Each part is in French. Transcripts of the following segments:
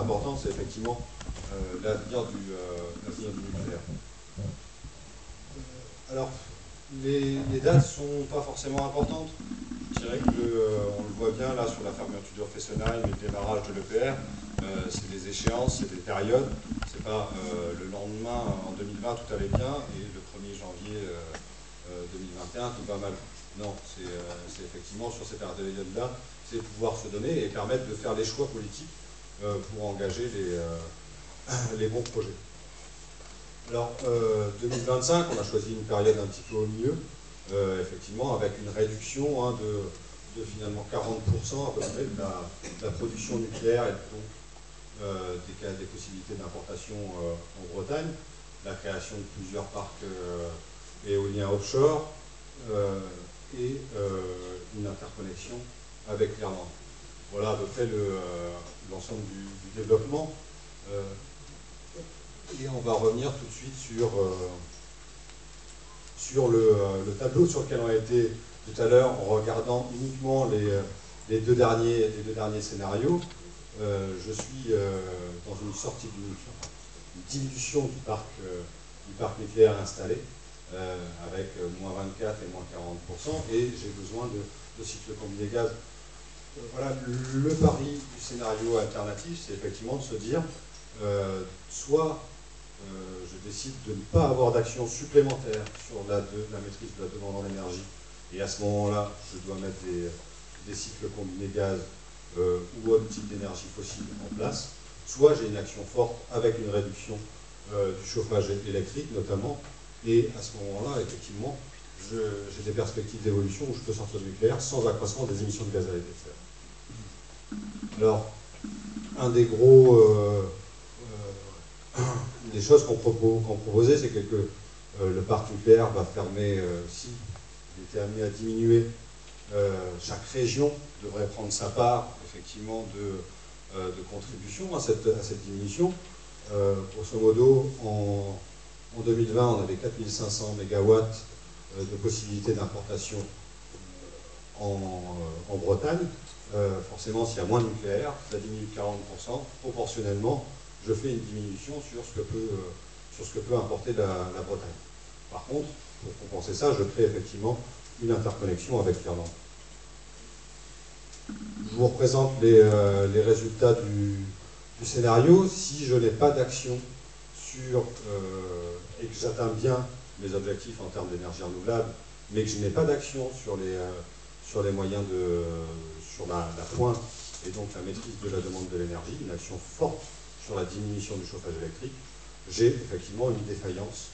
important, c'est effectivement l'avenir du nucléaire. Alors, les dates ne sont pas forcément importantes. Je dirais qu'on le voit bien là sur la fermeture de Fessenheim et le démarrage de l'EPR. C'est des échéances, c'est des périodes. C'est pas le lendemain, en 2020, tout allait bien, et le 1er janvier 2021, tout va mal. Non, c'est effectivement sur ces périodes-là, c'est pouvoir se donner et permettre de faire les choix politiques pour engager les bons projets. Alors, 2025, on a choisi une période un petit peu au milieu, effectivement, avec une réduction de finalement 40% à peu près de la production nucléaire et donc des possibilités d'importation en Bretagne, la création de plusieurs parcs éoliens offshore et une interconnexion avec l'Irlande. Voilà à peu près l'ensemble du développement. Et on va revenir tout de suite sur le tableau sur lequel on a été tout à l'heure en regardant uniquement les deux derniers scénarios. Je suis dans une sortie d'une diminution du parc nucléaire installé avec moins 24 et moins 40%, et j'ai besoin de cycles combinés gaz. Voilà, le pari du scénario alternatif, c'est effectivement de se dire soit je décide de ne pas avoir d'action supplémentaire sur la maîtrise de la demande en énergie, et à ce moment-là, je dois mettre des cycles combinés gaz ou autre type d'énergie fossile en place, soit j'ai une action forte avec une réduction du chauffage électrique notamment, et à ce moment-là, effectivement, j'ai des perspectives d'évolution où je peux sortir du nucléaire sans accroissement des émissions de gaz à effet de serre. Alors, un des gros des choses qu'on proposait, c'est que le parc nucléaire va fermer, si il était amené à diminuer, chaque région devrait prendre sa part, effectivement, de contribution à cette diminution. Grosso modo, en 2020, on avait 4500 MW de possibilités d'importation en Bretagne. Forcément, s'il y a moins de nucléaire, ça diminue de 40%. Proportionnellement, je fais une diminution sur ce que peut importer la Bretagne. Par contre, pour compenser ça, je crée effectivement une interconnexion avec l'Irlande. Je vous représente les résultats du scénario. Si je n'ai pas d'action et que j'atteins bien mes objectifs en termes d'énergie renouvelable, mais que je n'ai pas d'action sur les moyens sur la pointe, et donc la maîtrise de la demande de l'énergie, une action forte sur la diminution du chauffage électrique, j'ai effectivement une défaillance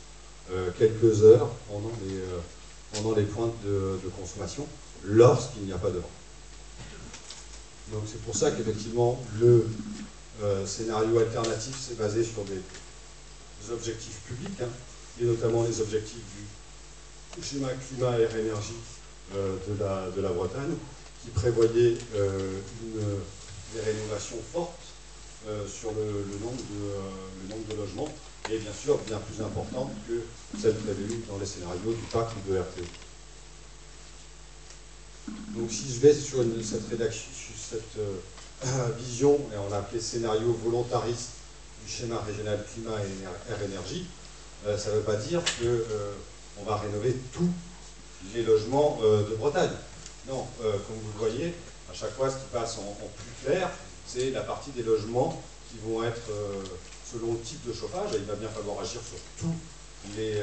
quelques heures pendant les pointes de consommation, lorsqu'il n'y a pas de vent. Donc c'est pour ça qu'effectivement le scénario alternatif s'est basé sur des objectifs publics, et notamment les objectifs du schéma climat air énergie de la Bretagne, qui prévoyait des rénovations fortes sur le nombre de logements, et bien sûr bien plus importante que celle prévue dans les scénarios du PAC ou de RTE. Donc si je vais sur cette vision, et on l'a appelé scénario volontariste du schéma régional climat et air énergie, ça ne veut pas dire qu'on va rénover tous les logements de Bretagne. Non, comme vous le voyez, à chaque fois ce qui passe en plus clair, c'est la partie des logements qui vont être selon le type de chauffage, et il va bien falloir agir sur tous les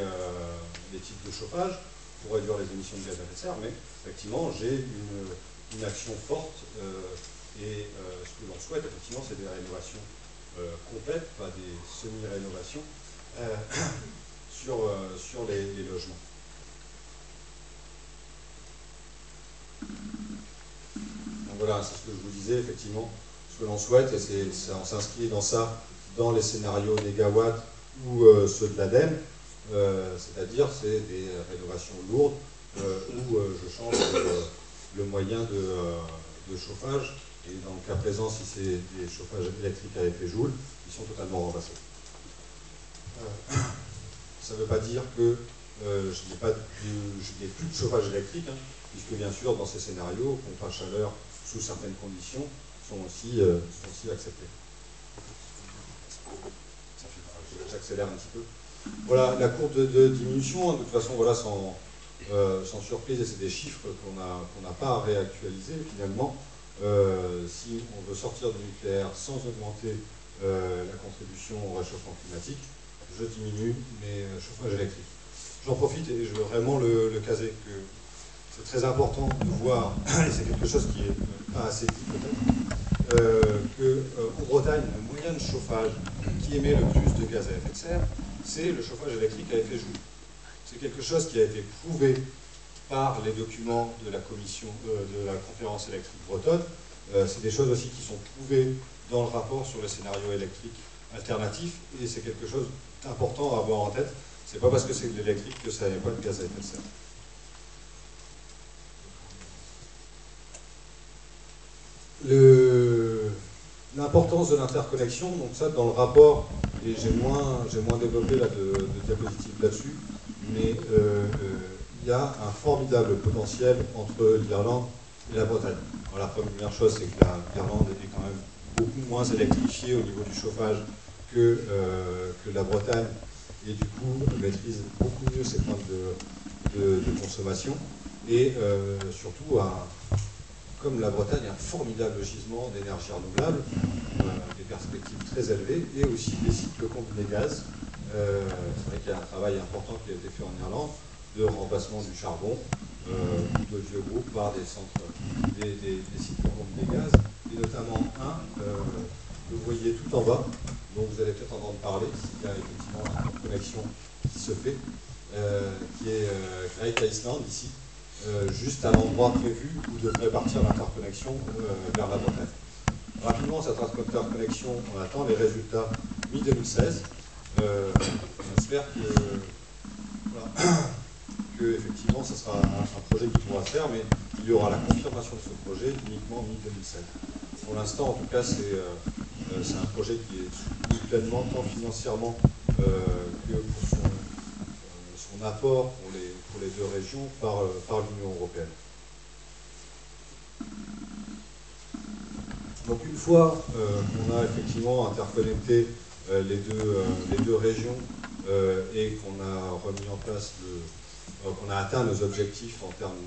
types de chauffage pour réduire les émissions de gaz à effet de serre, mais effectivement j'ai une action forte, et ce que l'on souhaite effectivement c'est des rénovations complètes, pas des semi-rénovations sur les logements. Donc voilà, c'est ce que je vous disais, effectivement, ce que l'on souhaite, et on s'inscrit dans les scénarios négawatts ou ceux de l'ADEME, c'est-à-dire c'est des rénovations lourdes où je change le moyen de chauffage, et dans le cas présent, si c'est des chauffages électriques à effet Joule, ils sont totalement remplacés. Ça ne veut pas dire que je n'ai plus de chauffage électrique, puisque bien sûr, dans ces scénarios, pompes à chaleur sous certaines conditions sont aussi acceptées. j'accélère un petit peu. Voilà la courbe de diminution, de toute façon, voilà, sans surprise, et c'est des chiffres qu'on n'a pas à réactualiser finalement. Si on veut sortir du nucléaire sans augmenter la contribution au réchauffement climatique, je diminue mes chauffages électriques. J'en profite et je veux vraiment le caser, que c'est très important de voir, et c'est quelque chose qui est pas assez dit peut-être, qu'en Bretagne, le moyen de chauffage qui émet le plus de gaz à effet de serre, c'est le chauffage électrique à effet joule. C'est quelque chose qui a été prouvé par les documents de la commission de la conférence électrique bretonne. C'est des choses aussi qui sont prouvées dans le rapport sur le scénario électrique alternatif, et c'est quelque chose d'important à avoir en tête. C'est pas parce que c'est de l'électrique que ça n'est pas de gaz à effet de serre. L'importance de l'interconnexion, donc ça dans le rapport, et j'ai moins développé là de diapositives là-dessus, mais il y a un formidable potentiel entre l'Irlande et la Bretagne. Alors, la première chose, c'est que l'Irlande est quand même beaucoup moins électrifiée au niveau du chauffage que la Bretagne, et du coup maîtrise beaucoup mieux ses points de consommation, et surtout comme la Bretagne a un formidable gisement d'énergie renouvelable, des perspectives très élevées, et aussi des cycles combinés gaz. C'est vrai qu'il y a un travail important qui a été fait en Irlande de remplacement du charbon ou de vieux groupes par des cycles combinés gaz, et notamment un que vous voyez tout en bas, dont vous allez peut-être entendre parler, s'il y a effectivement une connexion qui se fait, qui est Great Iceland ici. Juste à l'endroit prévu où devrait partir l'interconnexion vers la Bretagne. Rapidement, cette interconnexion, on attend les résultats mi-2016. On espère que effectivement, ce sera un projet qui pourra se faire, mais il y aura la confirmation de ce projet uniquement mi-2016. Pour l'instant, en tout cas, c'est un projet qui est soutenu pleinement, tant financièrement que pour son apport pour les deux régions par l'Union européenne. Donc une fois qu'on a effectivement interconnecté les deux régions et qu'on a remis en place qu'on a atteint nos objectifs en termes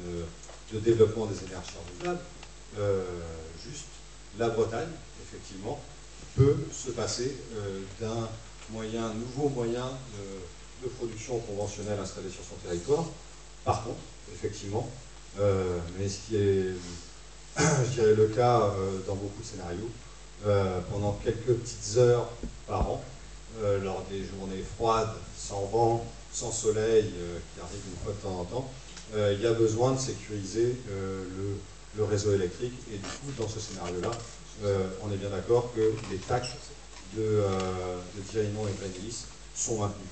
de développement des énergies renouvelables, juste la Bretagne, effectivement, peut se passer d'un nouveau moyen de production conventionnelle installée sur son territoire. Par contre, effectivement, mais ce qui est, je dirais, le cas dans beaucoup de scénarios, pendant quelques petites heures par an, lors des journées froides, sans vent, sans soleil, qui arrive une fois de temps en temps, il y a besoin de sécuriser le réseau électrique, et du coup, dans ce scénario-là, on est bien d'accord que les taxes de Dirinon et Grenellis sont maintenues.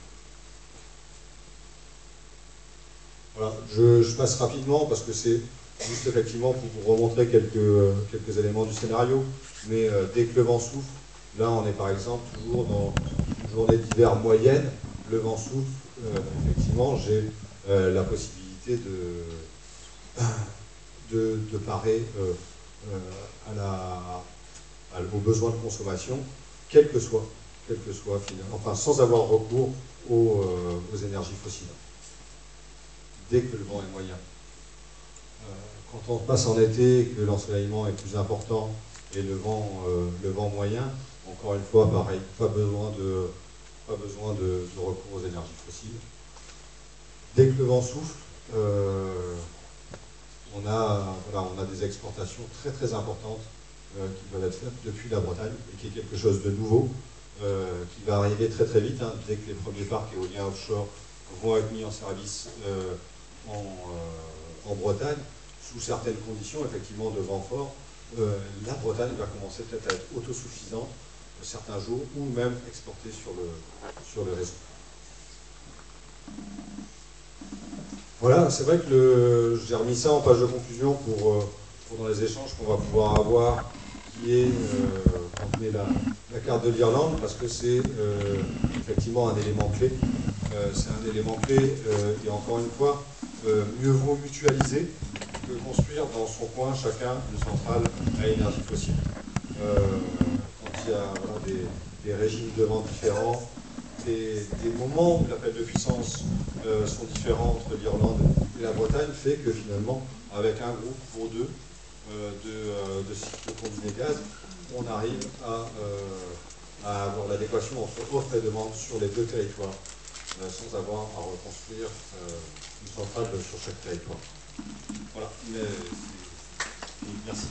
Voilà, je passe rapidement parce que c'est juste effectivement pour vous remontrer quelques éléments du scénario, mais dès que le vent souffle, là on est par exemple toujours dans une journée d'hiver moyenne, le vent souffle, effectivement j'ai la possibilité de parer aux besoins de consommation, quel que soit finalement, enfin sans avoir recours aux énergies fossiles, dès que le vent est moyen. Quand on passe en été, que l'ensoleillement est plus important et le vent moyen, encore une fois, pareil, pas besoin de recours aux énergies fossiles. Dès que le vent souffle, on a des exportations très très importantes qui peuvent être faites depuis la Bretagne, et qui est quelque chose de nouveau, qui va arriver très très vite, hein, dès que les premiers parcs éoliens offshore vont être mis en service en Bretagne, sous certaines conditions, effectivement, de vent fort, la Bretagne va commencer peut-être à être autosuffisante certains jours, ou même exporter sur le réseau. Voilà, c'est vrai que j'ai remis ça en page de conclusion pour dans les échanges qu'on va pouvoir avoir, qui est quand on met la carte de l'Irlande, parce que c'est effectivement un élément clé. C'est un élément clé, et encore une fois, mieux vaut mutualiser que construire dans son coin chacun une centrale à énergie fossile. Quand il y a des régimes de vent différents, des moments où l'appel de puissance sont différents entre l'Irlande et la Bretagne fait que finalement, avec un groupe pour deux de cycles combinés gaz, on arrive à avoir l'adéquation entre offre et demande sur les deux territoires, sans avoir à reconstruire une centrale sur chaque territoire. Voilà, merci.